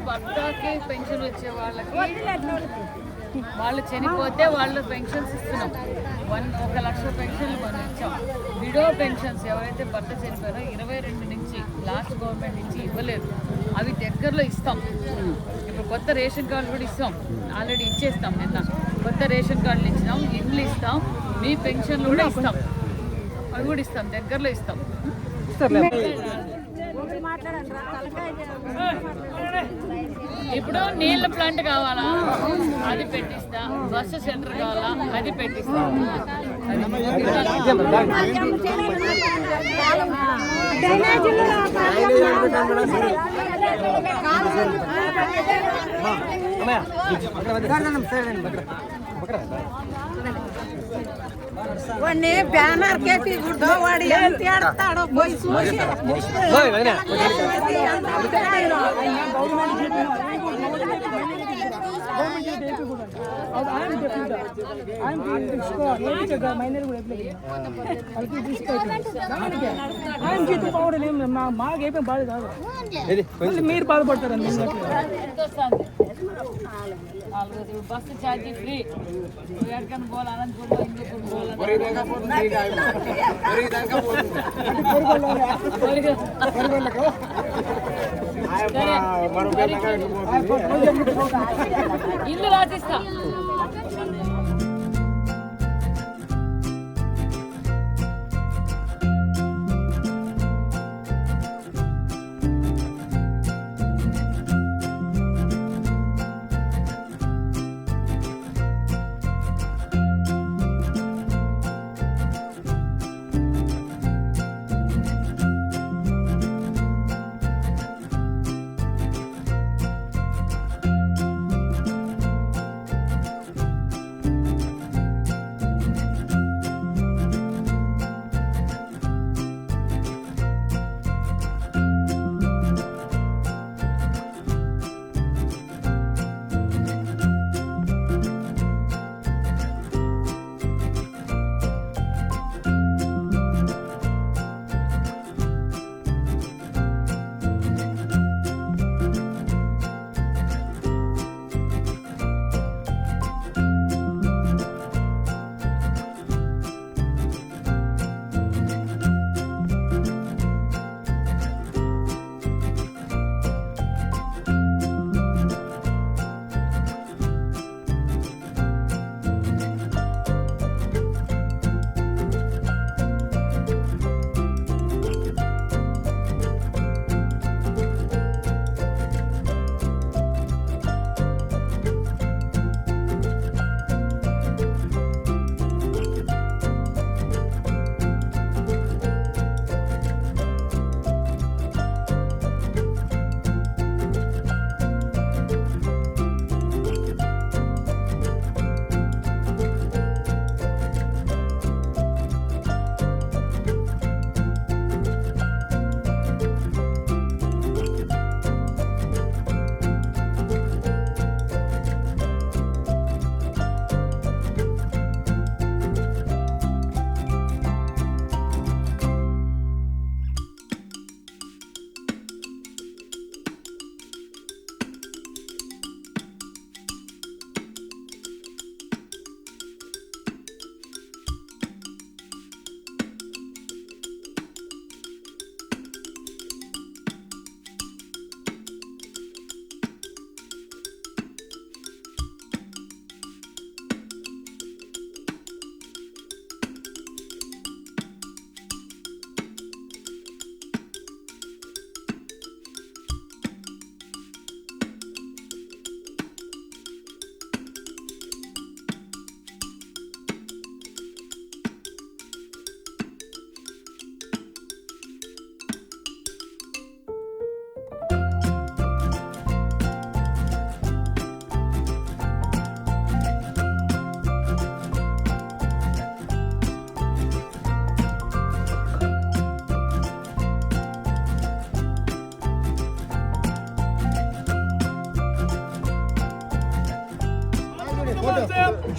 భర్తకి పెన్షన్ వచ్చే వాళ్ళకి వాళ్ళు చనిపోతే వాళ్ళు పెన్షన్స్ ఇస్తున్నాం. 1 లక్ష పెన్షన్లు మనం ఇచ్చాం. విడో పెన్షన్స్ ఎవరైతే భర్త చనిపోయారో 22 నుంచి లాస్ట్ గవర్నమెంట్ నుంచి ఇవ్వలేదు, అవి దగ్గరలో ఇస్తాం. ఇప్పుడు కొత్త రేషన్ కార్డులు కూడా ఇస్తాం, ఆల్రెడీ ఇచ్చేస్తాం. నిన్న కొత్త రేషన్ కార్డులు ఇచ్చినాం, ఇండ్లు ఇస్తాం, మీ పెన్షన్లు కూడా ఇస్తాం, అవి కూడా ఇస్తాం, దగ్గరలో ఇస్తాం. ఇప్పుడు నీళ్ళ ప్లాంట్ కావాలా, అది పెట్టిస్తా. బస్సు సెంటర్ కావాలా, అది పెట్టిస్తా. వాడిని బ్యానర్ కేపీ గుడ్డో వాడు ఎంత ఆడతాడో పోయి చూసి మాకేం బాధ కాదు, మీరు బాధపడతారండి. బస్సు ఛార్జీ ఫ్రీ, ఎక్కడికైనా పోవాలి, అనంతపురం ఇల్లు రాసిస్తా.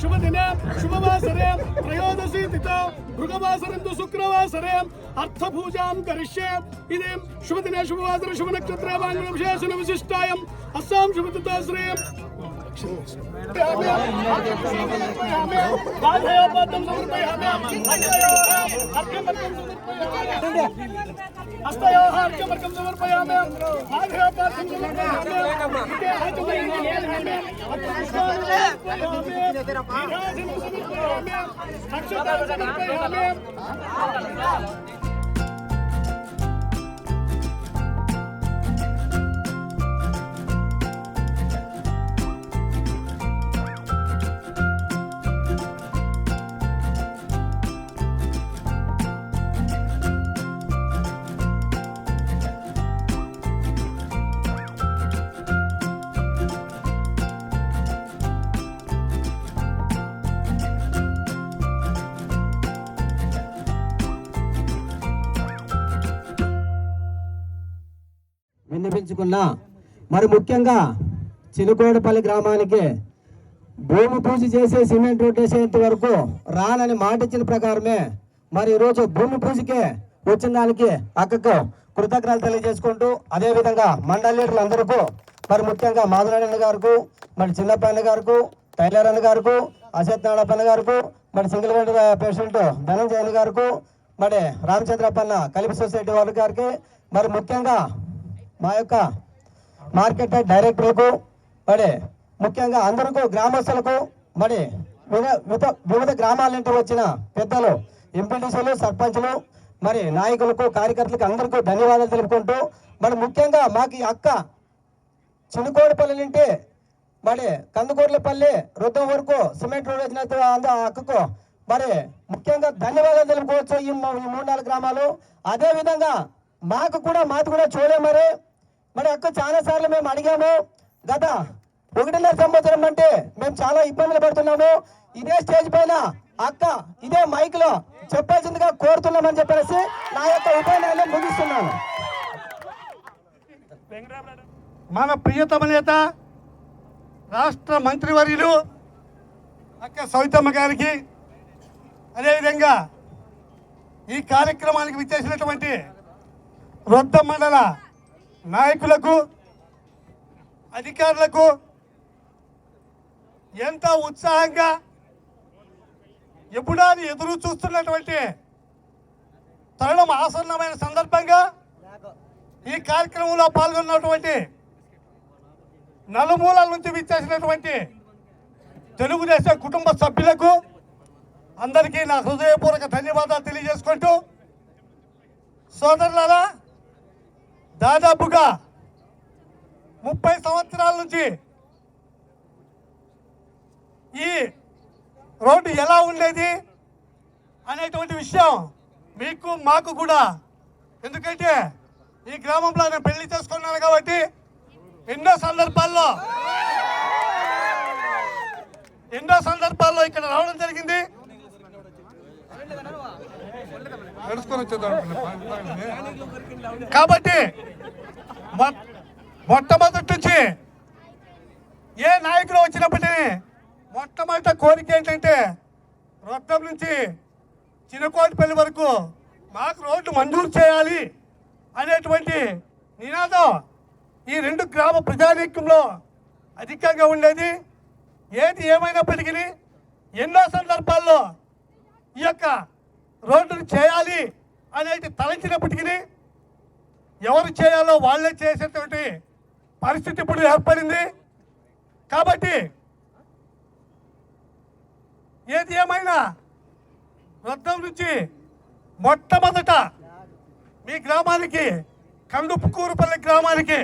शुभदिने शुभवासरे त्रयोदशी तिथौ भृगवासरं तु शुक्रवासरे అర్థపూజాం కరిష్యే. ఇదే శుభదినే శుభవాసర శుభ నక్షత్రే వాంగ్లం విశేషణ విశిష్టాయం అస్సాం శుభతితాశ్రయం హస్తయోర్కం సమర్పయామి. విన్నపించుకున్నా. మరి ముఖ్యంగా చిలుకోడపల్లి గ్రామానికి భూమి పూజ చేసే సిమెంట్ రోడ్ వేసేంత వరకు రానని మాట ఇచ్చిన ప్రకారమే మరి ఈరోజు భూమి పూజకే వచ్చిన దానికి అక్కకు కృతజ్ఞతలు తెలియజేసుకుంటూ, అదేవిధంగా మండల లీడర్లు అందరికీ మరి ముఖ్యంగా మాధురాయణ గారికి, మరి చిన్నప్పన్న గారికి, టైలర్ అన్న గారికి, అశత్ నాడప్పన్న గారికి, మరి సింగిల్ విండో ప్రెసిడెంట్ ధనంజయన్ గారికి, మరి రామచంద్రప్పన్న కలిపి సొసైటీ వాళ్ళ గారికి, మరి ముఖ్యంగా మా యొక్క మార్కెట్ డైరెక్టర్లకు, మరి ముఖ్యంగా అందరికీ గ్రామస్తులకు, మరి వివిధ గ్రామాల నుండి వచ్చిన పెద్దలు, ఎంపీటీసీలు, సర్పంచులు, మరి నాయకులకు, కార్యకర్తలకు అందరికీ ధన్యవాదాలు తెలుపుకుంటూ, మరి ముఖ్యంగా మాకు ఈ అక్క చినుకోడిపల్లి నుండి మరి కందుకూర్లపల్లి రుద్దం వరకు సిమెంట్ రోడ్ వచ్చిన అక్కకు మరి ముఖ్యంగా ధన్యవాదాలు తెలుపుకోవచ్చు. ఈ 3-4 గ్రామాలు అదేవిధంగా మాది కూడా చూడే మరి అక్క చాలా సార్లు మేము అడిగాము. గత 1.5 సంవత్సరం అంటే మేము చాలా ఇబ్బందులు పడుతున్నాము. ఇదే స్టేజ్ పైన అక్క ఇదే మైక్ లో చెప్పాల్సిందిగా కోరుతున్నామని చెప్పేసి నా యొక్క ఉపన్యాసాన్ని ముగిస్తున్నాను. మన ప్రియతమ నేత రాష్ట్ర మంత్రివర్యులు అక్క సవితమ్మ గారికి, అదేవిధంగా ఈ కార్యక్రమానికి విచ్చేసినటువంటి రొద్ద మండల నాయకులకు, అధికారులకు ఎంతో ఉత్సాహంగా ఎప్పుడూ ఎదురు చూస్తున్నటువంటి తరుణం ఆసన్నమైన సందర్భంగా ఈ కార్యక్రమంలో పాల్గొన్నటువంటి నలుమూలల నుంచి విచ్చేసినటువంటి తెలుగుదేశం కుటుంబ సభ్యులకు అందరికీ నా హృదయపూర్వక ధన్యవాదాలు తెలియజేసుకుంటూ, సోదరులారా, దాదాపుగా 30 సంవత్సరాల నుంచి ఈ రోడ్డు ఎలా ఉండేది అనేటువంటి విషయం మీకు మాకు కూడా, ఎందుకంటే ఈ గ్రామంలో నేను పెళ్లి చేసుకున్నాను కాబట్టి ఎన్నో సందర్భాల్లో ఇక్కడ రావడం జరిగింది. కాబట్టి మొట్టమొదటి నుంచి ఏ నాయకులు వచ్చినప్పటికీ మొట్టమొదటి కోరిక ఏంటంటే రొద్దం నుంచి చిన్నకోటిపల్లి వరకు మాకు రోడ్డు మంజూరు చేయాలి అనేటువంటి నినాదం ఈ 2 గ్రామ ప్రజానీకంలో అధికంగా ఉండేది. ఏది ఏమైనప్పటికీ ఎన్నో సందర్భాల్లో ఈ యొక్క రోడ్డును చేయాలి అనేది తలంచినప్పటికీ ఎవరు చేయాలో వాళ్ళే చేసేటువంటి పరిస్థితి ఇప్పుడు ఏర్పడింది. కాబట్టి ఏది ఏమైనా రొద్దం నుంచి మొట్టమొదట మీ గ్రామానికి, కందుకూరుపల్లి గ్రామానికి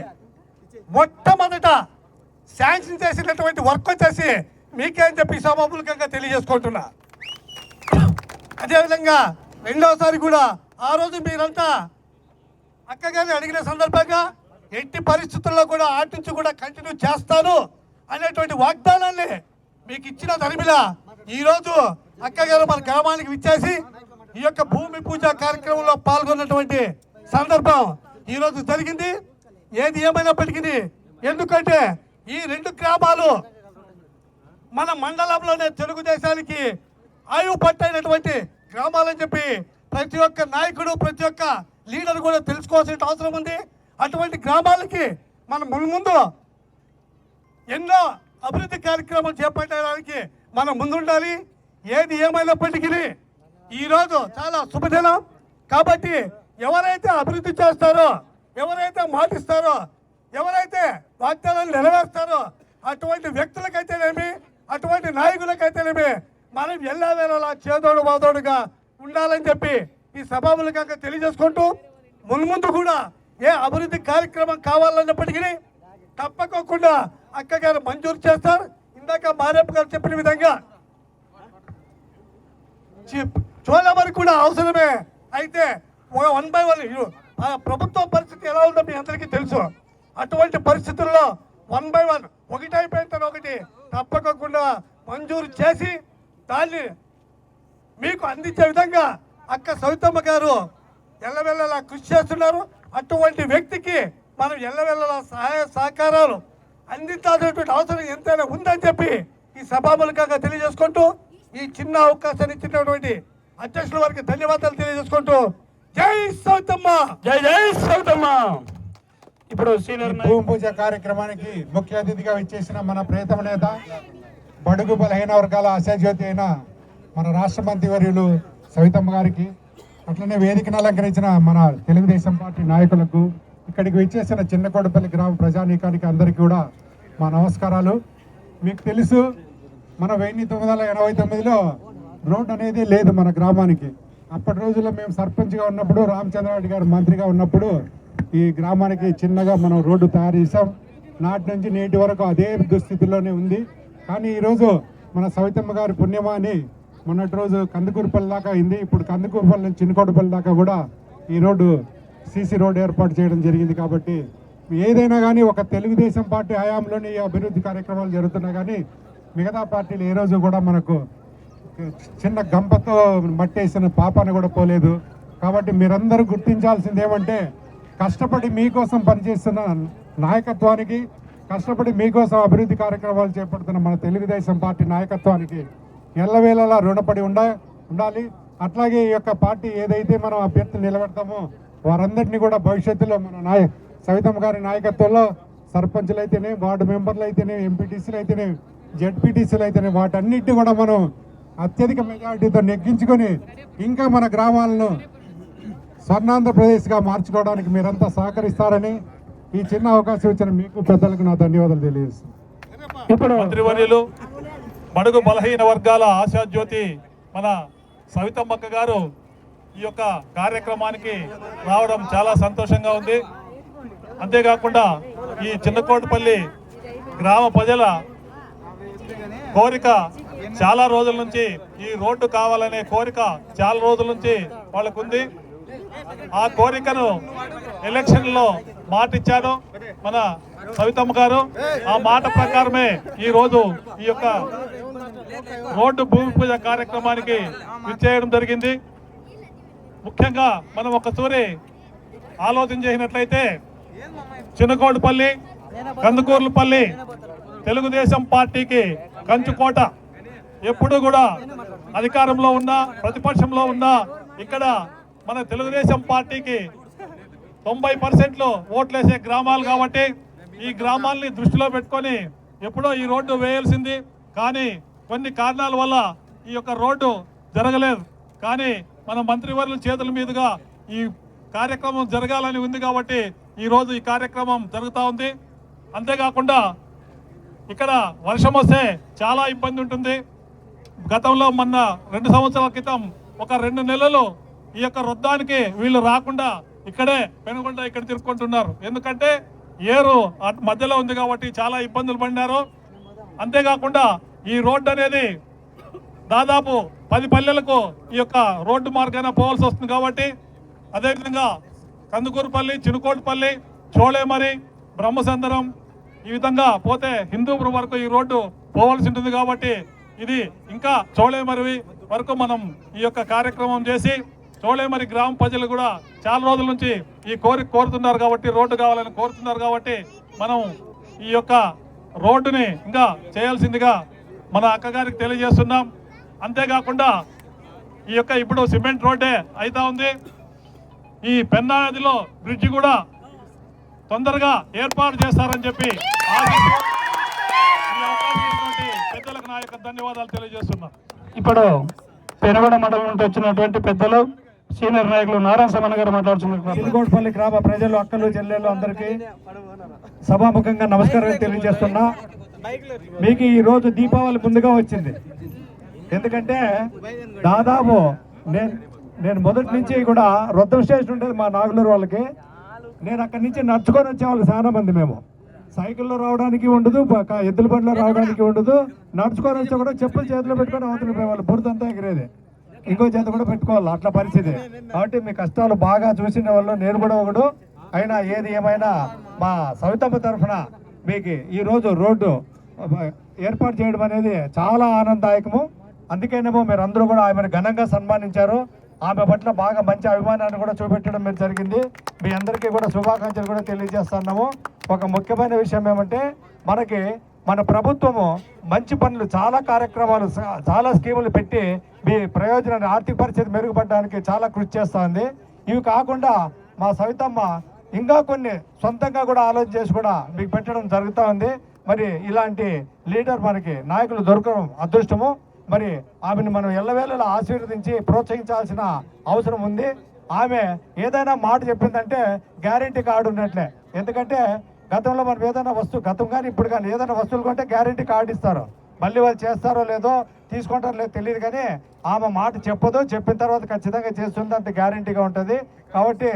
మొట్టమొదట శాంక్షన్ చేసినటువంటి వర్క్ వచ్చేసి మీకేం చెప్పి సభాముఖంగా తెలియజేసుకుంటున్నా. అదేవిధంగా రెండవసారి కూడా ఆ రోజు మీరంతా అక్కగారిని అడిగిన సందర్భంగా ఎట్టి పరిస్థితుల్లో కూడా ఆటి నుంచి కూడా కంటిన్యూ చేస్తాను అనేటువంటి వాగ్దానాన్ని మీకు ఇచ్చిన తరిమిలా ఈరోజు అక్కగారు మన గ్రామానికి విచ్చేసి ఈ యొక్క భూమి పూజ కార్యక్రమంలో పాల్గొన్నటువంటి సందర్భం ఈరోజు జరిగింది. ఏది ఏమైనప్పటికీ ఎందుకంటే ఈ 2 గ్రామాలు మన మండలంలోనే తెలుగుదేశానికి ఆయువు పట్టైనటువంటి గ్రామాలని చెప్పి ప్రతి ఒక్క నాయకుడు ప్రతి ఒక్క లీడర్ కూడా తెలుసుకోవాల్సిన అవసరం ఉంది. అటువంటి గ్రామాలకి మనం ముందు ఎన్నో అభివృద్ధి కార్యక్రమాలు చేపట్టడానికి మనం ముందుండాలి. ఏది ఏమైనప్పటికీ ఈరోజు చాలా శుభదినం కాబట్టి ఎవరైతే అభివృద్ధి చేస్తారో, ఎవరైతే మాటిస్తారో, ఎవరైతే వాగ్దానాలు నెరవేరుస్తారో అటువంటి వ్యక్తులకైతేనేమి, అటువంటి నాయకులకైతేనేమి మనం ఎల్లవేళలా చేదోడు వాదోడుగా ఉండాలని చెప్పి ఈ సభాముఖంగా తెలియజేసుకుంటూ ముందు కూడా ఏ అభివృద్ధి కార్యక్రమం కావాలన్నప్పటికీ తప్పకోకుండా అక్కగారు మంజూరు చేస్తారు. ఇందాక మారేపు గారు చెప్పిన విధంగా చోళమరి కూడా అవసరమే. అయితే 1 by 1 ప్రభుత్వ పరిస్థితి ఎలా ఉందో మీ అందరికీ తెలుసు. అటువంటి పరిస్థితుల్లో 1 by 1 ఒకటి అయిపోయిన తర్వాత ఒకటి తప్పకుండా మంజూరు చేసి దాన్ని మీకు అందించే విధంగా అక్క సవితమ్మ గారు ఎల్లవెల్లలా కృషి చేస్తున్నారు. అటువంటి వ్యక్తికి మనం ఎల్లవెల్లలా సహాయ సహకారాలు అందించాల్సినటువంటి అవసరం ఎంతైనా ఉందని చెప్పి ఈ సభాముఖంగా తెలియజేసుకుంటూ ఈ చిన్న అవకాశాన్ని ఇచ్చినటువంటి అధ్యక్షుల వారికి ధన్యవాదాలు తెలియజేసుకుంటూ జై సవితమ్మ, జై జై సౌతమ్మ. ఇప్పుడు సీనియర్ భూమి పూజ కార్యక్రమానికి ముఖ్య అతిథిగా విచ్చేసిన మన ప్రియతమ నేత బడుగు బలహీన వర్గాల ఆశాజ్యోతి అయిన మన రాష్ట్ర మంత్రివర్యులు సవితమ్మ గారికి, అట్లనే వేదికను అలంకరించిన మన తెలుగుదేశం పార్టీ నాయకులకు, ఇక్కడికి విచ్చేసిన చిన్నకోడపల్లి గ్రామ ప్రజానీకానికి అందరికీ కూడా మా నమస్కారాలు. మీకు తెలుసు మన 1989లో రోడ్ అనేది లేదు మన గ్రామానికి. అప్పటి రోజుల్లో మేము సర్పంచ్గా ఉన్నప్పుడు, రామచంద్రారెడ్డి గారు మంత్రిగా ఉన్నప్పుడు ఈ గ్రామానికి చిన్నగా మనం రోడ్డు తయారు చేసాం. నాటి నుంచి నేటి వరకు అదే దుస్థితిలోనే ఉంది. కానీ ఈరోజు మన సవితమ్మ గారి పుణ్యమాని మొన్నటి రోజు కందుకూరుపల్లి దాకా అయింది. ఇప్పుడు కందుకూరుపల్లి నుంచి చిన్నకోటపల్లి దాకా కూడా ఈ రోడ్డు సీసీ రోడ్డు ఏర్పాటు చేయడం జరిగింది. కాబట్టి ఏదైనా కానీ ఒక తెలుగుదేశం పార్టీ హయాంలోనే ఈ అభివృద్ధి కార్యక్రమాలు జరుగుతున్నాయి. కానీ మిగతా పార్టీలు ఏ రోజు కూడా మనకు చిన్న గంపతో మట్టేసిన పాపాన్ని కూడా పోలేదు. కాబట్టి మీరందరూ గుర్తించాల్సింది ఏమంటే, కష్టపడి మీకోసం పనిచేస్తున్న నాయకత్వానికి, కష్టపడి మీకోసం అభివృద్ధి కార్యక్రమాలు చేపడుతున్న మన తెలుగుదేశం పార్టీ నాయకత్వానికి ఎల్లవేళలా రుణపడి ఉండాలి. అట్లాగే ఈ యొక్క పార్టీ ఏదైతే మనం అభ్యర్థులు నిలబెడతామో వారందరినీ కూడా భవిష్యత్తులో మన సవితమ్మ గారి నాయకత్వంలో సర్పంచులు అయితేనే, వార్డు మెంబర్లు అయితేనే, ఎంపీటీసీలు అయితేనే, జెడ్పీటీసీలు అయితేనే వాటన్నిటిని కూడా మనం అత్యధిక మెజారిటీతో నెగ్గించుకొని ఇంకా మన గ్రామాలను స్వర్ణాంధ్రప్రదేశ్గా మార్చుకోవడానికి మీరంతా సహకరిస్తారని ఈ చిన్న అవకాశం ఇచ్చిన మీకు పెద్దలకు నా ధన్యవాదాలు తెలియజేస్తున్నాను. ఇప్పుడు మంత్రివర్యులు బడుగు బలహీన వర్గాల ఆశాజ్యోతి మన సవితమ్మక్క గారు ఈ యొక్క కార్యక్రమానికి రావడం చాలా సంతోషంగా ఉంది. అంతేకాకుండా ఈ చిన్నకోటపల్లి గ్రామ ప్రజల కోరిక చాలా రోజుల నుంచి, ఈ రోడ్డు కావాలనే కోరిక చాలా రోజుల నుంచి వాళ్ళకు ఉంది. ఆ కోరికను ఎలక్షన్లో మాట ఇచ్చారు మన సవితమ్మ గారు. ఆ మాట ప్రకారమే ఈ రోజు ఈ యొక్క రోడ్డు భూమి పూజ కార్యక్రమానికి విచ్చేయడం జరిగింది. ముఖ్యంగా మనం ఒకసారి ఆలోచన చేసినట్లయితే చిన్నకోటపల్లి, కందుకూరుపల్లి తెలుగుదేశం పార్టీకి కంచుకోట. ఎప్పుడు కూడా అధికారంలో ఉన్నా ప్రతిపక్షంలో ఉన్నా ఇక్కడ మన తెలుగుదేశం పార్టీకి 90% ఓట్లేసే గ్రామాలు కాబట్టి ఈ గ్రామాల్ని దృష్టిలో పెట్టుకొని ఎప్పుడో ఈ రోడ్డు వేయాల్సింది. కానీ కొన్ని కారణాల వల్ల ఈ యొక్క రోడ్డు జరగలేదు. కానీ మన మంత్రివర్యుల చేతుల మీదుగా ఈ కార్యక్రమం జరగాలని ఉంది కాబట్టి ఈరోజు ఈ కార్యక్రమం జరుగుతూ ఉంది. అంతేకాకుండా ఇక్కడ వర్షం వస్తే చాలా ఇబ్బంది ఉంటుంది. గతంలో మొన్న 2 సంవత్సరాల క్రితం ఒక 2 నెలలు ఈ యొక్క వృద్ధానికి వీళ్ళు రాకుండా ఇక్కడే పెనుగొండ ఇక్కడ తిరుక్కుంటున్నారు. ఎందుకంటే ఏరు మధ్యలో ఉంది కాబట్టి చాలా ఇబ్బందులు పడినారు. అంతేకాకుండా ఈ రోడ్డు అనేది దాదాపు 10 పల్లెలకు ఈ యొక్క రోడ్డు మార్గాన పోవాల్సి వస్తుంది కాబట్టి, అదేవిధంగా కందుకూరుపల్లి, చినుకోటపల్లి, చోళేమరి, బ్రహ్మసంద్రం ఈ విధంగా పోతే హిందూపురం వరకు ఈ రోడ్డు పోవాల్సి ఉంటుంది. కాబట్టి ఇది ఇంకా చోళేమరి వరకు మనం ఈ యొక్క కార్యక్రమం చేసి చోళేమరి గ్రామ ప్రజలు కూడా చాలా రోజుల నుంచి ఈ కోరుతున్నారు కాబట్టి, రోడ్డు కావాలని కోరుతున్నారు కాబట్టి మనం ఈ యొక్క రోడ్డుని ఇంకా చేయాల్సిందిగా మన అక్కగారికి తెలియజేస్తున్నాం. అంతేకాకుండా ఈ యొక్క ఇప్పుడు సిమెంట్ రోడ్డే అవుతా ఉంది. ఈ పెన్నా నదిలో బ్రిడ్జి కూడా తొందరగా ఏర్పాటు చేస్తారని చెప్పి ఆశిస్తూ ఈ అవకాశం ఇచ్చినటువంటి పెద్దలకు నా యొక్క ధన్యవాదాలు తెలియజేస్తున్నా. ఇప్పుడు పెనుగొండ మండలం నుండి వచ్చినటువంటి పెద్దలు సీనియర్ నాయకులు నారాయణ సమన్న గారు మాట్లాడుతున్నారు. చిలుకోటపల్లి గ్రామ ప్రజలు, అక్కలు, చెల్లెళ్ళు అందరికీ సభాముఖంగా నమస్కారం తెలియజేస్తున్నా. మీకు ఈ రోజు దీపావళి ముందుగా వచ్చింది. ఎందుకంటే దాదాపు నేను మొదటి నుంచి కూడా రొద్దం స్టేషన్ ఉంటుంది మా నాగులూరు వాళ్ళకి. నేను అక్కడి నుంచి నడుచుకొని వచ్చేవాళ్ళు చాలా మంది. మేము సైకిల్లో రావడానికి ఉండదు, ఎద్దుల బండిలో రావడానికి ఉండదు. నడుచుకొని వచ్చి కూడా చెప్పులు చేతిలో పెట్టుకొని అవతలిపోయే వాళ్ళు, బురదంతా ఎగిరేది, ఇంకో చేత కూడా పెట్టుకోవాలి, అట్లా పరిస్థితి. కాబట్టి మీ కష్టాలు బాగా చూసిన వాళ్ళు నేను కూడా ఒకడు. అయినా ఏది ఏమైనా మా సవితమ్మ తరఫున మీకు ఈరోజు రోడ్డు ఏర్పాటు చేయడం అనేది చాలా ఆనందదాయకము. అందుకేనేమో మీరు అందరూ కూడా ఆమెను ఘనంగా సన్మానించారు. ఆమె పట్ల బాగా మంచి అభిమానాన్ని కూడా చూపెట్టడం మీరు జరిగింది. మీ అందరికీ కూడా శుభాకాంక్షలు కూడా తెలియజేస్తున్నాము. ఒక ముఖ్యమైన విషయం ఏమంటే మన ప్రభుత్వము మంచి పనులు, చాలా కార్యక్రమాలు, చాలా స్కీములు పెట్టి మీ ప్రయోజనాన్ని, ఆర్థిక పరిస్థితి మెరుగుపడడానికి చాలా కృషి చేస్తుంది. ఇవి కాకుండా మా సవితమ్మ ఇంకా కొన్ని సొంతంగా కూడా ఆలోచన చేసి కూడా మీకు పెట్టడం జరుగుతూ ఉంది. మరి ఇలాంటి లీడర్ మనకి నాయకులు దొరకడం అదృష్టము. మరి ఆమెను మనం ఎల్లవేళలా ఆశీర్వదించి ప్రోత్సహించాల్సిన అవసరం ఉంది. ఆమె ఏదైనా మాట చెప్పిందంటే గ్యారెంటీ కార్డు ఉన్నట్లే. ఎందుకంటే గతంలో మనం ఏదైనా వస్తువు, గతం కానీ ఇప్పుడు కానీ ఏదైనా వస్తువులు కొంటే గ్యారెంటీ కార్డు ఇస్తారు. మళ్ళీ వాళ్ళు చేస్తారో లేదో, తీసుకుంటారో లేదో తెలియదు, కానీ ఆమె మాట చెప్పదో, చెప్పిన తర్వాత ఖచ్చితంగా చేస్తుంది, అంత గ్యారెంటీగా ఉంటుంది. కాబట్టి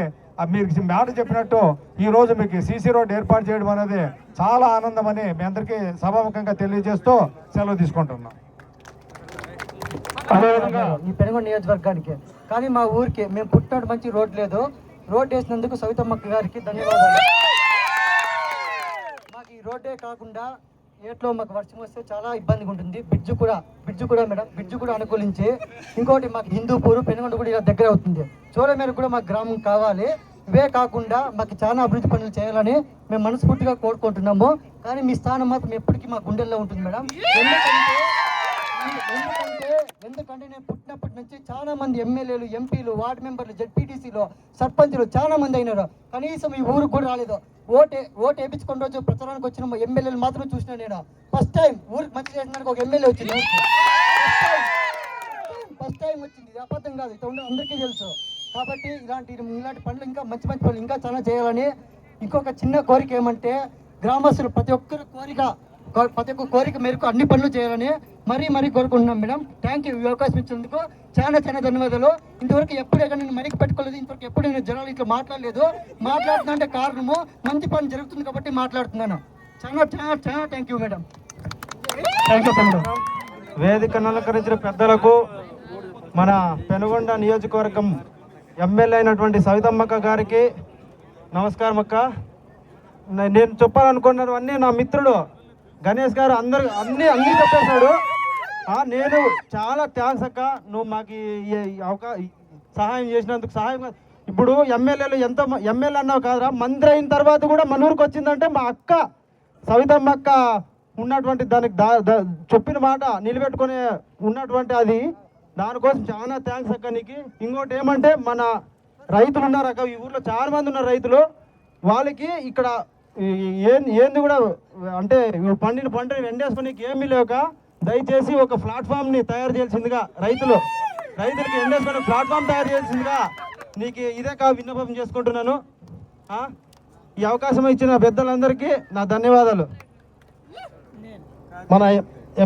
మీరు మాట చెప్పినట్టు ఈరోజు మీకు సీసీ రోడ్ ఏర్పాటు చేయడం అనేది చాలా ఆనందం అని మీ అందరికీ సభాముఖంగా తెలియజేస్తూ సెలవు తీసుకుంటున్నాం. ఈ పెనుగొండ నియోజకవర్గానికి కానీ మా ఊరికి మేము పుట్టినట్టు మంచి రోడ్ లేదు. రోడ్ వేసినందుకు సవితమ్మక్క గారికి ధన్యవాదాలు. మాకు ఈ రోడ్డే కాకుండా ఏట్లో మాకు వర్షం వస్తే చాలా ఇబ్బందిగా ఉంటుంది. బ్రిడ్జ్ కూడా మేడం, బ్రిడ్జ్ కూడా అనుకూలించి, ఇంకోటి మాకు హిందూపూర్, పెనుగొండ కూడా ఇలా దగ్గర అవుతుంది. చోరమేర కూడా మాకు గ్రామం కావాలి. ఇవే కాకుండా మాకు చాలా అభివృద్ధి పనులు చేయాలని మేము మనస్ఫూర్తిగా కోరుకుంటున్నాము. కానీ మీ స్థానం మాత్రం ఎప్పటికీ మా గుండెల్లో ఉంటుంది మేడం. ఎందుకంటే నేను పుట్టినప్పటి నుంచి చాలా మంది ఎమ్మెల్యేలు, ఎంపీలు, వార్డు మెంబర్లు, జెడ్పీటీసీలు, సర్పంచులు చాలా మంది అయినారు. కనీసం ఈ ఊరికి కూడా రాలేదు. ఓటు వేయించుకున్న రోజు ప్రచారానికి వచ్చిన ఎమ్మెల్యేలు మాత్రం చూసిన నేను. ఫస్ట్ టైం ఊరికి మంచి చేయడానికి ఒక ఎమ్మెల్యే వచ్చింది. ఫస్ట్ టైం వచ్చింది. ఇది అబద్ధం కాదు, ఇట్లా ఉండే అందరికీ తెలుసు. కాబట్టి ఇలాంటి పనులు ఇంకా మంచి పనులు ఇంకా చాలా చేయాలని. ఇంకొక చిన్న కోరిక ఏమంటే, గ్రామస్తులు ప్రతి ఒక్క కోరిక మేరకు అన్ని పనులు చేయాలని మరీ కోరుకుంటున్నాం మేడం. Thank you. ఈ అవకాశం ఇచ్చినందుకు చాలా ధన్యవాదాలు. ఇంతవరకు ఎప్పుడే కానీ నేను మైక్ పెట్టుకోలేదు. ఇంతవరకు ఎప్పుడు నేను జనాలు ఇట్లా మాట్లాడలేదు. మాట్లాడుతున్నా అంటే కారణము మంచి పని జరుగుతుంది కాబట్టి మాట్లాడుతున్నాను. చాలా థ్యాంక్ యూ మేడం. వేదికను అలంకరించిన పెద్దలకు, మన పెనుగొండ నియోజకవర్గం ఎమ్మెల్యే అయినటువంటి సవితమ్మక్క గారికి నమస్కారం. అక్క, నేను చెప్పాలనుకున్నవన్నీ నా మిత్రుడు గణేష్ గారు అన్నీ చెప్పేశాడు. నేను చాలా థ్యాంక్స్ అక్క, నువ్వు మాకు సహాయం చేసినందుకు. ఇప్పుడు ఎమ్మెల్యేలు ఎమ్మెల్యే అన్నావు కాదురా, మంత్రి అయిన తర్వాత కూడా మన ఊరికి వచ్చిందంటే మా అక్క సవితమ్మ అక్క ఉన్నటువంటి దానికి చెప్పిన మాట నిలబెట్టుకునే ఉన్నటువంటి అది, దానికోసం చాలా థ్యాంక్స్ అక్క నీకు. ఇంకోటి ఏమంటే, మన రైతులు ఉన్నారు అక్క, ఈ ఊర్లో చాలా మంది ఉన్నారు రైతులు. వాళ్ళకి ఇక్కడ ఏంది కూడా అంటే పండిన పంటని ఎండేసుకునేకి ఏమీ లేక, దయచేసి ఒక ప్లాట్ఫామ్ని తయారు చేయాల్సిందిగా, రైతులకి ఎండేసుకునే ప్లాట్ఫామ్ తయారు చేయాల్సిందిగా నీకు ఇదే విన్నపం చేసుకుంటున్నాను. ఈ అవకాశం ఇచ్చిన పెద్దలందరికీ నా ధన్యవాదాలు. మన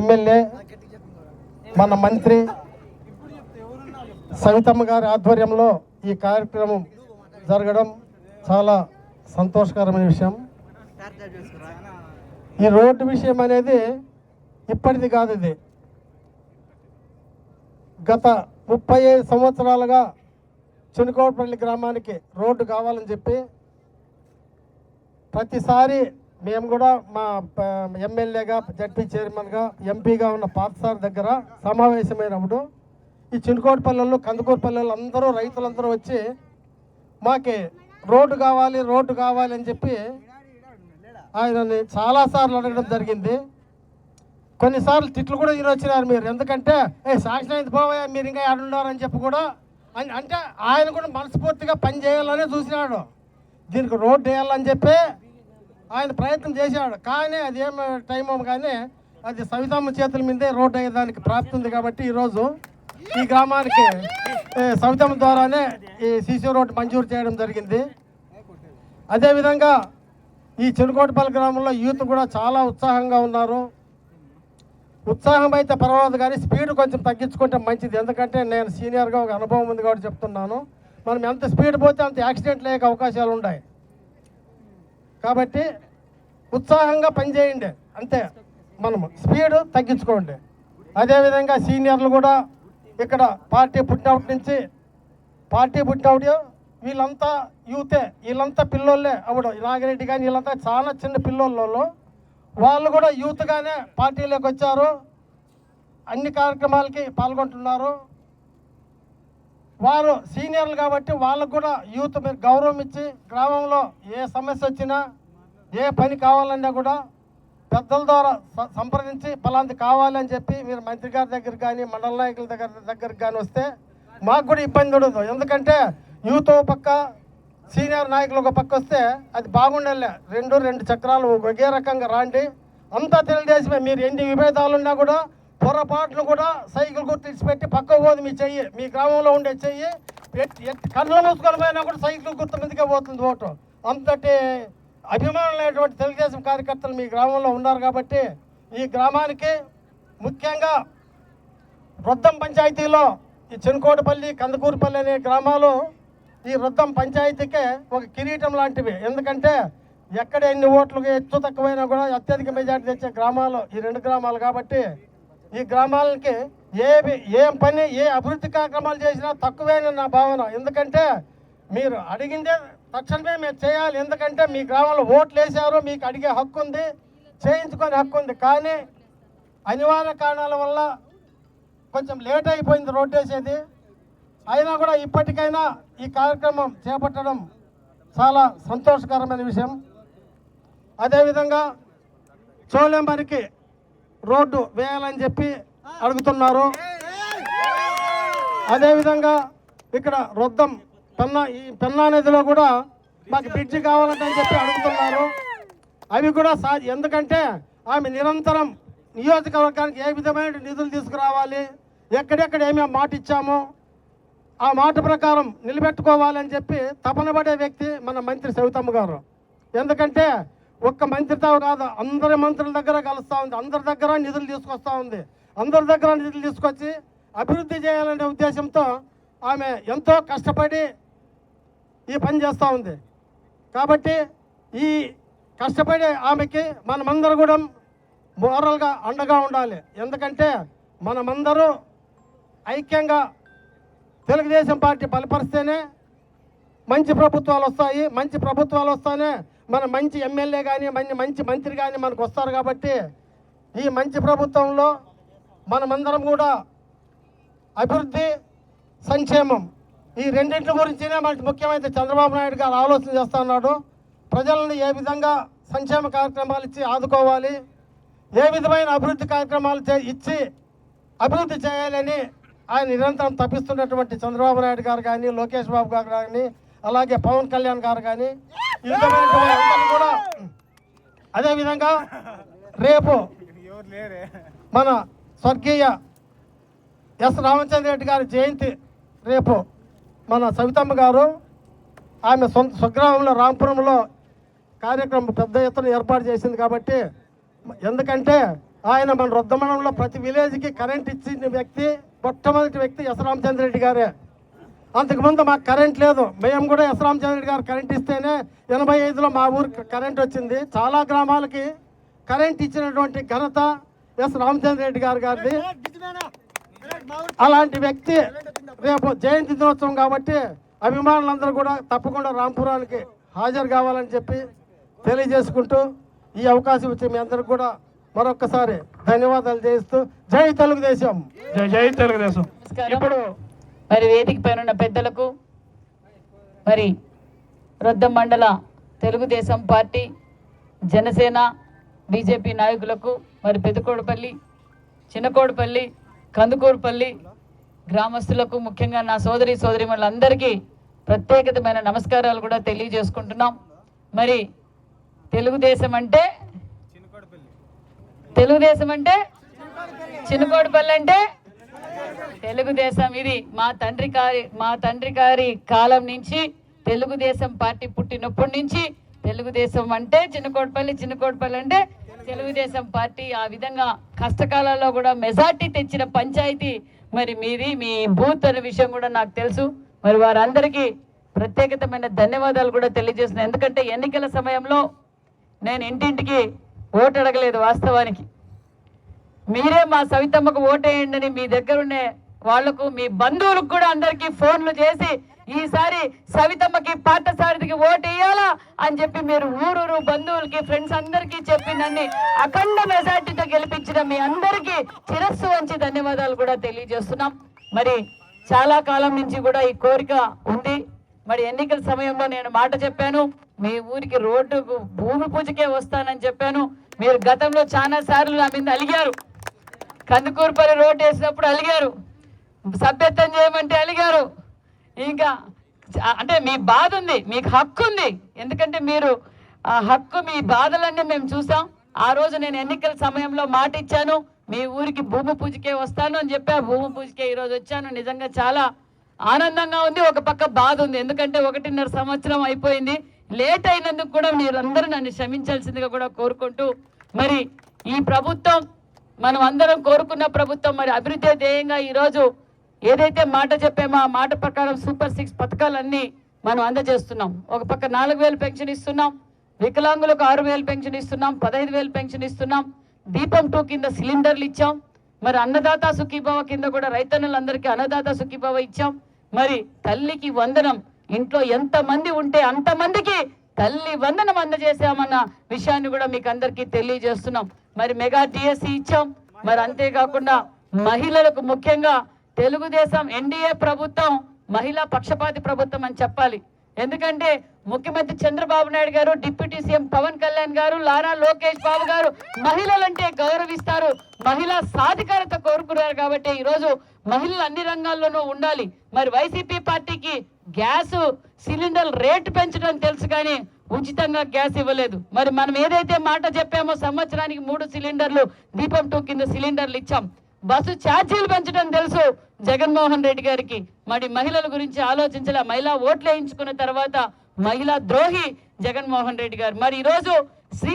ఎమ్మెల్యే, మన మంత్రి సవితమ్మ గారి ఆధ్వర్యంలో ఈ కార్యక్రమం జరగడం చాలా సంతోషకరమైన విషయం. ఈ రోడ్డు విషయం అనేది ఇప్పటిది కాదు, ఇది గత 35 సంవత్సరాలుగా చినుకోటపల్లి గ్రామానికి రోడ్డు కావాలని చెప్పి ప్రతిసారి మేము కూడా మా ఎమ్మెల్యేగా, జడ్పీ చైర్మన్గా, ఎంపీగా ఉన్న పాతసారి దగ్గర సమావేశమైనప్పుడు ఈ చినుకోటపల్లెల్లో, కందుకూరుపల్లెల్లో అందరూ రైతులందరూ వచ్చి మాకి రోడ్డు కావాలి అని చెప్పి ఆయనని చాలాసార్లు అడగడం జరిగింది. కొన్నిసార్లు తిట్లు కూడా వచ్చినారు మీరు, ఎందుకంటే శాంక్షన్ అయింది పోవా మీరు ఇంకా ఆడున్నారని చెప్పి కూడా అంటే ఆయన కూడా మనస్ఫూర్తిగా పని చేయాలని చూసినాడు. దీనికి రోడ్డు వేయాలని చెప్పి ఆయన ప్రయత్నం చేశాడు. కానీ అది ఏం టైం కానీ అది సవితమ్మ చేతుల మీదే రోడ్డు అయ్యేదానికి ప్రాప్తి ఉంది. కాబట్టి ఈరోజు ఈ గ్రామానికి సవితమ్మ ద్వారానే ఈ సీసీ రోడ్డు మంజూరు చేయడం జరిగింది. అదేవిధంగా ఈ చెనుకోటపల్లి గ్రామంలో యూత్ కూడా చాలా ఉత్సాహంగా ఉన్నారు. ఉత్సాహం అయితే పర్వాలేదు కానీ స్పీడ్ కొంచెం తగ్గించుకుంటే మంచిది. ఎందుకంటే నేను సీనియర్గా ఒక అనుభవం ఉంది కాబట్టి చెప్తున్నాను. మనం ఎంత స్పీడ్ పోతే అంత యాక్సిడెంట్లు అయ్యే అవకాశాలు ఉన్నాయి. కాబట్టి ఉత్సాహంగా పనిచేయండి, అంతే. మనం స్పీడ్ తగ్గించుకోండి. అదేవిధంగా సీనియర్లు కూడా ఇక్కడ పార్టీ పుట్టినప్పుడు వీళ్ళంతా యూతే, వీళ్ళంతా పిల్లోళ్ళే. అప్పుడు నాగిరెడ్డి కానీ వీళ్ళంతా చాలా చిన్న పిల్లోళ్ళు. వాళ్ళు కూడా యూత్గానే పార్టీలోకి వచ్చారు, అన్ని కార్యక్రమాలకి పాల్గొంటున్నారు. వారు సీనియర్లు కాబట్టి వాళ్ళకు కూడా యూత్ మీరు గౌరవం ఇచ్చి గ్రామంలో ఏ సమస్య వచ్చినా ఏ పని కావాలన్నా కూడా పెద్దల ద్వారా సంప్రదించి పలాంటి కావాలని చెప్పి మీరు మంత్రి గారి దగ్గర కానీ మండల నాయకుల దగ్గరికి కానీ వస్తే మాకు కూడా ఇబ్బంది ఉండదు. ఎందుకంటే యూత్ ఒక పక్క సీనియర్ నాయకులు ఒక పక్క వస్తే అది బాగుండేలే. రెండు చక్రాలు ఒకే రకంగా రాండి. అంతా తెలుగుదేశమే. మీరు ఎన్ని విభేదాలు ఉన్నా కూడా పొరపాట్లు కూడా సైకిల్ గుర్తు ఇచ్చిపెట్టి పక్క పోదు మీ చెయ్యి. మీ గ్రామంలో ఉండే చెయ్యి కళ్ళు మూసుకొని పోయినా కూడా సైకిల్ గుర్తు మీదకే పోతుంది ఓటు. అంతటి అభిమానులు అనేటువంటి తెలుగుదేశం కార్యకర్తలు మీ గ్రామంలో ఉన్నారు. కాబట్టి ఈ గ్రామానికి ముఖ్యంగా రొద్దం పంచాయతీలో ఈ చెనుకోటపల్లి, కందకూరుపల్లి అనే గ్రామాలు ఈ రొద్దం పంచాయతీకే ఒక కిరీటం లాంటివి. ఎందుకంటే ఎక్కడ ఎన్ని ఓట్లకు ఎక్కువ తక్కువైనా కూడా అత్యధిక మెజార్టీ తెచ్చే గ్రామాలు ఈ రెండు గ్రామాలు. కాబట్టి ఈ గ్రామాలకి ఏం పని ఏ అభివృద్ధి కార్యక్రమాలు చేసినా తక్కువేనని నా భావన. ఎందుకంటే మీరు అడిగిందే తక్షణమే మీరు చేయాలి. ఎందుకంటే మీ గ్రామంలో ఓట్లు వేసారు, మీకు అడిగే హక్కు ఉంది, చేయించుకునే హక్కు ఉంది. కానీ అనివార్య కారణాల వల్ల కొంచెం లేట్ అయిపోయింది రోడ్డు వేసేది. అయినా కూడా ఇప్పటికైనా ఈ కార్యక్రమం చేపట్టడం చాలా సంతోషకరమైన విషయం. అదేవిధంగా చోళంబరికి రోడ్డు వేయాలని చెప్పి అడుగుతున్నారు. అదేవిధంగా ఇక్కడ రొద్దం పెన్నా నదిలో కూడా మాకు బ్రిడ్జి కావాలని చెప్పి అడుగుతున్నారు. అవి కూడా ఎందుకంటే ఆమె నిరంతరం నియోజకవర్గానికి ఏ విధమైన నిధులు తీసుకురావాలి, ఎక్కడెక్కడ ఏమేమి మాట ఇచ్చామో ఆ మాట ప్రకారం నిలబెట్టుకోవాలని చెప్పి తపన పడే వ్యక్తి మన మంత్రి సవితమ్మ గారు. ఎందుకంటే ఒక్క మంత్రితో కాదు, అందరి మంత్రుల దగ్గర కలుస్తూ ఉంది, అందరి దగ్గర నిధులు తీసుకొస్తూ ఉంది. అందరి దగ్గర నిధులు తీసుకొచ్చి అభివృద్ధి చేయాలనే ఉద్దేశంతో ఆమె ఎంతో కష్టపడి ఈ పని చేస్తూ ఉంది. కాబట్టి ఈ కష్టపడే ఆమెకి మనమందరూ కూడా మోరల్గా అండగా ఉండాలి. ఎందుకంటే మనమందరూ ఐక్యంగా తెలుగుదేశం పార్టీ బలపరిస్తేనే మంచి ప్రభుత్వాలు వస్తాయి. మంచి ప్రభుత్వాలు వస్తేనే మన మంచి ఎమ్మెల్యే కానీ మంచి మంత్రి కానీ మనకు వస్తారు. కాబట్టి ఈ మంచి ప్రభుత్వంలో మనమందరం కూడా అభివృద్ధి, సంక్షేమం ఈ రెండింటి గురించినే మనకి ముఖ్యమైన చంద్రబాబు నాయుడు గారు ఆలోచన చేస్తూ ఉన్నాడు. ప్రజలను ఏ విధంగా సంక్షేమ కార్యక్రమాలు ఇచ్చి ఆదుకోవాలి, ఏ విధమైన అభివృద్ధి కార్యక్రమాలు ఇచ్చి అభివృద్ధి చేయాలని ఆయన నిరంతరం తప్పిస్తున్నటువంటి చంద్రబాబు నాయుడు గారు కానీ, లోకేష్ బాబు గారు కానీ, అలాగే పవన్ కళ్యాణ్ గారు కానీ ఈ విధమైన కూడా. అదేవిధంగా రేపు మన స్వర్గీయ ఎస్ రామచంద్ర రెడ్డి గారి జయంతి రేపు మన సవితమ్మ గారు ఆమె స్వగ్రామంలో రాంపురంలో కార్యక్రమం పెద్ద ఎత్తున ఏర్పాటు చేసింది. కాబట్టి ఎందుకంటే ఆయన మన రొద్దమణంలో ప్రతి విలేజ్కి కరెంట్ ఇచ్చిన వ్యక్తి మొట్టమొదటి వ్యక్తి ఎస్ రామచంద్ర రెడ్డి గారే. అంతకుముందు మాకు కరెంట్ లేదు. మేము కూడా ఎస్ రామచంద్ర రెడ్డి గారు కరెంట్ ఇస్తేనే 85లో మా ఊరికి కరెంట్ వచ్చింది. చాలా గ్రామాలకి కరెంట్ ఇచ్చినటువంటి ఘనత ఎస్ రామచంద్ర రెడ్డి గారిది. అలాంటి వ్యక్తి రేపు జయంతి దినోత్సవం కాబట్టి అభిమానులందరూ కూడా తప్పకుండా రాంపురానికి హాజరు కావాలని చెప్పి తెలియజేసుకుంటూ ఈ అవకాశం ఇచ్చి మీ అందరికి కూడా మరొక్కసారి ధన్యవాదాలు చేస్తూ జై తెలుగుదేశం. జై తెలుగుదేశం. ఇప్పుడు మరి వేదిక పైన ఉన్న పెద్దలకు, మరి రొద్దం మండల తెలుగుదేశం పార్టీ, జనసేన, బీజేపీ నాయకులకు, మరి పెదకోడపల్లి చిన్నకోడిపల్లి, కందుకూరుపల్లి గ్రామస్తులకు, ముఖ్యంగా నా సోదరిమణులందరికీ ప్రత్యేకమైన నమస్కారాలు కూడా తెలియజేసుకుంటున్నాం. మరి తెలుగుదేశం అంటే చిన్నకోడిపల్లి అంటే తెలుగుదేశం. ఇది మా తండ్రి గారి కాలం నుంచి తెలుగుదేశం పార్టీ పుట్టినప్పటి నుంచి తెలుగుదేశం అంటే చిన్నకోడిపల్లి అంటే తెలుగుదేశం పార్టీ. ఆ విధంగా కష్టకాలాల్లో కూడా మెజార్టీ తెచ్చిన పంచాయతీ మరి మీది, మీ బూత్ అనే విషయం కూడా నాకు తెలుసు. మరి వారందరికీ ప్రత్యేకమైన ధన్యవాదాలు కూడా తెలియజేస్తున్నాను. ఎందుకంటే ఎన్నికల సమయంలో నేను ఇంటింటికి ఓటు అడగలేదు. వాస్తవానికి మీరే మా సవితమ్మకు ఓటేయండి అని మీ దగ్గర ఉండే వాళ్లకు, మీ బంధువులకు కూడా అందరికీ ఫోన్లు చేసి ఈసారి సవితమ్మకి పార్థసారథికి ఓటు వేయాలా అని చెప్పి మీరు ఊరూరు బంధువులకి, ఫ్రెండ్స్ అందరికీ చెప్పి నన్ను అఖండ మెజార్టీతో గెలిపించిన మీ అందరికీ శిరస్సు వంచి ధన్యవాదాలు కూడా తెలియజేస్తున్నాం. మరి చాలా కాలం నుంచి కూడా ఈ కోరిక ఉంది. మరి ఎన్నికల సమయంలో నేను మాట చెప్పాను, మీ ఊరికి రోడ్డుకు భూమి పూజకే వస్తానని చెప్పాను. మీరు గతంలో చాలా సార్లు నా మీద అలిగారు. కందుకూరుపల్లి రోడ్డు వేసినప్పుడు అలిగారు, సభ్యత్వం చేయమంటే అలిగారు. ఇంకా అంటే మీ బాధ ఉంది, మీకు హక్కు ఉంది. ఎందుకంటే మీరు ఆ హక్కు, మీ బాధలన్నీ మేము చూసాం. ఆ రోజు నేను ఎన్నికల సమయంలో మాట ఇచ్చాను, మీ ఊరికి భూమి పూజకే వస్తాను అని చెప్పి ఆ భూమి పూజకే ఈరోజు వచ్చాను. నిజంగా చాలా ఆనందంగా ఉంది, ఒక పక్క బాధ ఉంది. ఎందుకంటే 1.5 సంవత్సరం అయిపోయింది. లేట్ అయినందుకు కూడా మీరందరూ నన్ను క్షమించాల్సిందిగా కూడా కోరుకుంటూ, మరి ఈ ప్రభుత్వం మనం అందరం కోరుకున్న ప్రభుత్వం, మరి అభివృద్ధి ధ్యేయంగా ఈరోజు ఏదైతే మాట చెప్పామో ఆ మాట ప్రకారం సూపర్ 6 పథకాలన్నీ మనం అందజేస్తున్నాం. ఒక పక్క 4,000 పెన్షన్ ఇస్తున్నాం, వికలాంగులకు 6,000 పెన్షన్ ఇస్తున్నాం, 15,000 పెన్షన్ ఇస్తున్నాం, దీపం 2 కింద సిలిండర్లు ఇచ్చాం. మరి అన్నదాత సుఖీభావ కింద కూడా రైతన్నులందరికీ అన్నదాత సుఖీభావ ఇచ్చాం. మరి తల్లికి వందనం, ఇంట్లో ఎంతమంది ఉంటే అంతమందికి తల్లి వందనం అందజేసామన్న విషయాన్ని కూడా మీకు అందరికీ తెలియజేస్తున్నాం. మరి మెగా డిఎస్సి ఇచ్చాం. మరి అంతేకాకుండా మహిళలకు, ముఖ్యంగా తెలుగుదేశం ఎన్డీఏ ప్రభుత్వం మహిళా పక్షపాతి ప్రభుత్వం అని చెప్పాలి. ఎందుకంటే ముఖ్యమంత్రి చంద్రబాబు నాయుడు గారు, డిప్యూటీ సీఎం పవన్ కళ్యాణ్ గారు, నారా లోకేష్ బాబు గారు మహిళలంటే గౌరవిస్తారు, మహిళా సాధికారత కోరుకున్నారు. కాబట్టి ఈరోజు మహిళలు అన్ని రంగాల్లోనూ ఉండాలి. మరి వైసీపీ పార్టీకి గ్యాస్ సిలిండర్ రేటు పెంచడం తెలుసు, కానీ ఉచితంగా గ్యాస్ ఇవ్వలేదు. మరి మనం ఏదైతే మాట చెప్పామో సంవత్సరానికి 3 సిలిండర్లు, దీపం 2 కింద సిలిండర్లు ఇచ్చాం. బస్సు ఛార్జీలు పెంచడం తెలుసు జగన్మోహన్ రెడ్డి గారికి. మరి మహిళల గురించి ఆలోచించాల. మహిళా ఓట్లు వేయించుకున్న తర్వాత మహిళా ద్రోహి జగన్మోహన్ రెడ్డి గారు. మరి ఈరోజు స్త్రీ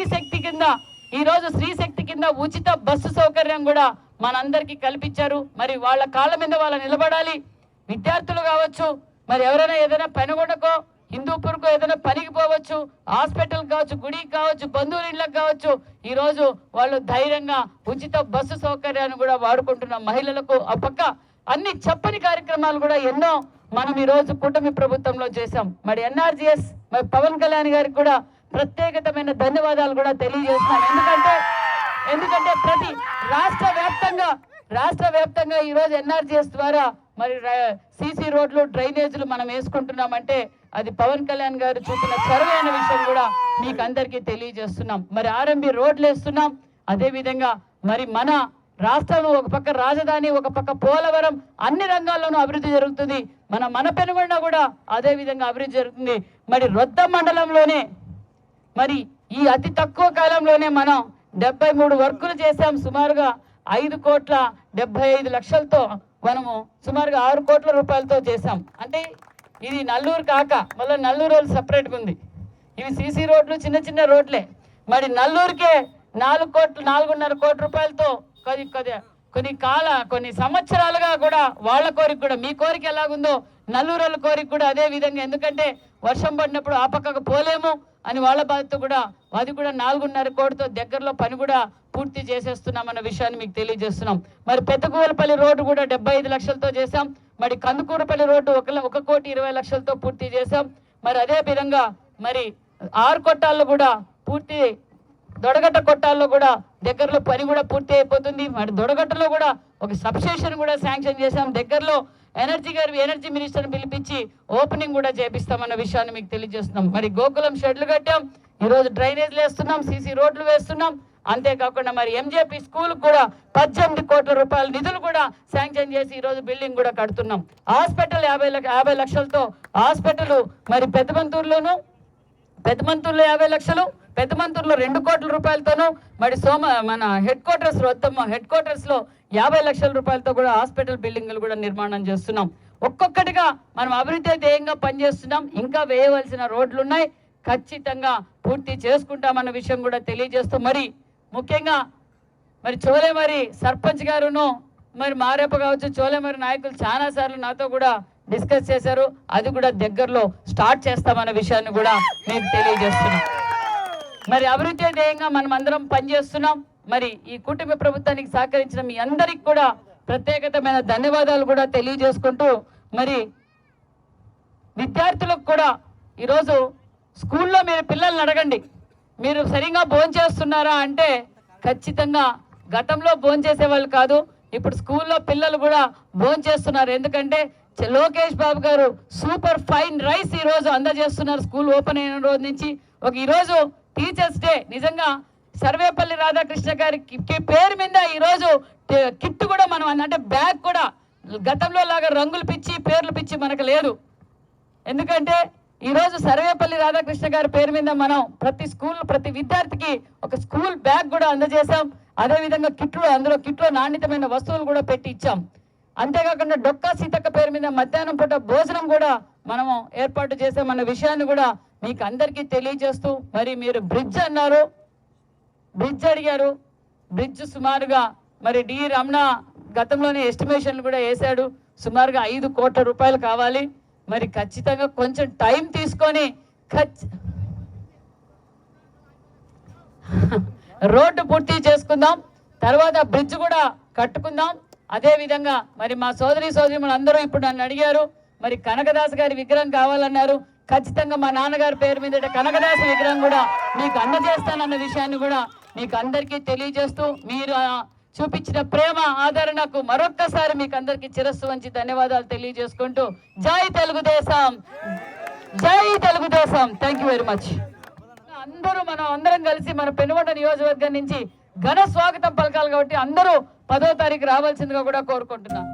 శక్తి కింద ఉచిత బస్సు సౌకర్యం కూడా మనందరికీ కల్పించారు. మరి వాళ్ళ కాళ్ళ మీద వాళ్ళు నిలబడాలి. విద్యార్థులు కావచ్చు, మరి ఎవరైనా ఏదైనా పెనుగొండకో, హిందూపూర్కో ఏదైనా పనికి పోవచ్చు, హాస్పిటల్ కావచ్చు, గుడికి కావచ్చు, బంధువుల ఇళ్ళకి కావచ్చు, ఈరోజు వాళ్ళు ధైర్యంగా ఉచిత బస్సు సౌకర్యాన్ని కూడా వాడుకుంటున్న మహిళలకు ఆ పక్క అన్ని చెప్పని కార్యక్రమాలు కూడా ఎన్నో మనం ఈరోజు కూటమి ప్రభుత్వంలో చేశాం. మరి ఎన్ఆర్జీఎస్, మరి పవన్ కళ్యాణ్ గారికి కూడా ప్రత్యేకమైన ధన్యవాదాలు కూడా తెలియజేస్తున్నాం. ఎందుకంటే ప్రతి రాష్ట్ర వ్యాప్తంగా ఈరోజు ఎన్ఆర్జీఎస్ ద్వారా మరి సీసీ రోడ్లు, డ్రైనేజీలు మనం వేసుకుంటున్నామంటే అది పవన్ కళ్యాణ్ గారు చూపిన చొరవైన విషయం కూడా మీకు అందరికీ తెలియజేస్తున్నాం. మరి ఆర్ఎంబి రోడ్లు వేస్తున్నాం. అదేవిధంగా మరి మన రాష్ట్రం ఒక పక్క రాజధాని, ఒక పక్క పోలవరం, అన్ని రంగాల్లోనూ అభివృద్ధి జరుగుతుంది. మన పెనుగొండ కూడా అదే విధంగా అభివృద్ధి జరుగుతుంది. మరి రొద్ద మండలంలోనే మరి ఈ అతి తక్కువ కాలంలోనే మనం 73 వర్కులు చేశాం. సుమారుగా 5,75,00,000తో మనము సుమారుగా 6 కోట్ల రూపాయలతో చేశాం. అంటే ఇది నల్లూరు కాక మళ్ళీ నల్లూరు సపరేట్గా ఉంది. ఇవి సీసీ రోడ్లు, చిన్న రోడ్లే. మరి నల్లూరుకే 4,5 కోట్ల రూపాయలతో కొన్ని సంవత్సరాలుగా కూడా వాళ్ళ కోరిక కూడా, మీ కోరిక ఎలాగుందో నల్లూరు కోరిక కూడా అదే విధంగా. ఎందుకంటే వర్షం పడినప్పుడు ఆ పక్కకు పోలేము అని వాళ్ళ బాధతో కూడా అది కూడా 4.5 కోట్లతో దగ్గరలో పని కూడా పూర్తి చేసేస్తున్నామన్న విషయాన్ని మీకు తెలియజేస్తున్నాం. మరి పెద్దకూవలపల్లి రోడ్డు కూడా 75 లక్షలతో చేశాం. మరి కందుకూరుపల్లి రోడ్డు 1,20,00,000తో పూర్తి చేశాం. మరి అదే విధంగా మరి 6 కొట్టాల్లో కూడా పూర్తి, దొడగట్ట కొట్టాల్లో కూడా దగ్గరలో పని కూడా పూర్తి అయిపోతుంది. మరి దొడగట్టలో కూడా ఒక సబ్స్టేషన్ కూడా శాంక్షన్ చేశాం. దగ్గరలో ఎనర్జీ మినిస్టర్ని పిలిపించి ఓపెనింగ్ కూడా చేపిస్తామన్న విషయాన్ని మీకు తెలియజేస్తున్నాం. మరి గోకులం షెడ్లు కట్టాం, ఈరోజు డ్రైనేజ్లు వేస్తున్నాం, సీసీ రోడ్లు వేస్తున్నాం, అంతేకాకుండా మరి ఎంజేపీ స్కూల్ కూడా 18 కోట్ల రూపాయల నిధులు కూడా శాంక్షన్ చేసి ఈరోజు బిల్డింగ్ కూడా కడుతున్నాం. హాస్పిటల్ 50 లక్షలతో హాస్పిటల్ మరి పెద్దమంతూరులో 50 లక్షలు, పెద్దమంతూరులో 2 కోట్ల రూపాయలతోనూ మరి మన హెడ్ క్వార్టర్స్ లో 50 లక్షల రూపాయలతో కూడా హాస్పిటల్ బిల్డింగ్లు కూడా నిర్మాణం చేస్తున్నాం. ఒక్కొక్కటిగా మనం అభివృద్ధి ధ్యేయంగా పనిచేస్తున్నాం. ఇంకా వేయవలసిన రోడ్లు ఉన్నాయి, ఖచ్చితంగా పూర్తి చేసుకుంటామన్న విషయం కూడా తెలియజేస్తూ మరి ముఖ్యంగా మరి చోలేమరి సర్పంచ్ గారును మరి మారేప కావచ్చు చోలేమరి నాయకులు చాలా సార్లు నాతో కూడా డిస్కస్ చేశారు. అది కూడా దగ్గరలో స్టార్ట్ చేస్తామన్న విషయాన్ని కూడా మీకు తెలియజేస్తున్నాం. మరి అభివృద్ధి ధ్యేయంగా మనం అందరం పనిచేస్తున్నాం. మరి ఈ కూటమి ప్రభుత్వానికి సహకరించిన మీ అందరికి కూడా ప్రత్యేకమైన ధన్యవాదాలు కూడా తెలియజేసుకుంటూ మరి విద్యార్థులకు కూడా ఈరోజు స్కూల్లో మీరు పిల్లల్ని అడగండి, మీరు సరిగా భోంచేస్తున్నారా అంటే ఖచ్చితంగా గతంలో భోంచేసే వాళ్ళు కాదు, ఇప్పుడు స్కూల్లో పిల్లలు కూడా భోంచేస్తున్నారు. ఎందుకంటే లోకేష్ బాబు గారు సూపర్ ఫైన్ రైస్ ఈరోజు అందజేస్తున్నారు. స్కూల్ ఓపెన్ అయిన రోజు నుంచి ఈరోజు టీచర్స్ డే నిజంగా సర్వేపల్లి రాధాకృష్ణ గారి పేరు మీద ఈరోజు కిట్ కూడా మనం అంటే బ్యాగ్ కూడా గతంలో లాగా రంగులు పిచ్చి పేర్లు పిచ్చి మనకు లేదు. ఎందుకంటే ఈరోజు సర్వేపల్లి రాధాకృష్ణ గారి పేరు మీద మనం ప్రతి విద్యార్థికి ఒక స్కూల్ బ్యాగ్ కూడా అందజేశాం. అదేవిధంగా అందులో కిట్లో నాణ్యతమైన వస్తువులు కూడా పెట్టి ఇచ్చాం. అంతేకాకుండా డొక్కా సీతక్క పేరు మీద మధ్యాహ్నం పూట భోజనం కూడా మనము ఏర్పాటు చేసామన్న విషయాన్ని కూడా మీకు అందరికీ తెలియజేస్తూ మరి మీరు బ్రిడ్జ్ అన్నారు, బ్రిడ్జ్ అడిగారు. బ్రిడ్జ్ సుమారుగా మరి డి రమణ గతంలోనే ఎస్టిమేషన్లు కూడా వేశాడు, సుమారుగా 5 కోట్ల రూపాయలు కావాలి. మరి ఖచ్చితంగా కొంచెం టైం తీసుకొని రోడ్డు పూర్తి చేసుకుందాం, తర్వాత బ్రిడ్జ్ కూడా కట్టుకుందాం. అదేవిధంగా మరి మా సోదరిమణులు అందరూ ఇప్పుడు నన్ను అడిగారు, మరి కనకదాస్ గారి విగ్రహం కావాలన్నారు. ఖచ్చితంగా మా నాన్నగారి పేరు మీద కనకదాస్ విగ్రహం కూడా మీకు అందజేస్తానన్న విషయాన్ని కూడా మీకు అందరికీ తెలియజేస్తూ మీరు చూపించిన ప్రేమ ఆదరణకు మరొక్కసారి మీకు అందరికీ శిరస్సు వంచి ధన్యవాదాలు తెలియజేసుకుంటూ జై తెలుగుదేశం, జై Telugu Desam. Thank you very much. మనం అందరం కలిసి మన పెనుగొండ నియోజకవర్గం నుంచి ఘన స్వాగతం పలకాలి కాబట్టి అందరూ 10వ తారీఖు రావాల్సిందిగా కూడా కోరుకుంటున్నాం.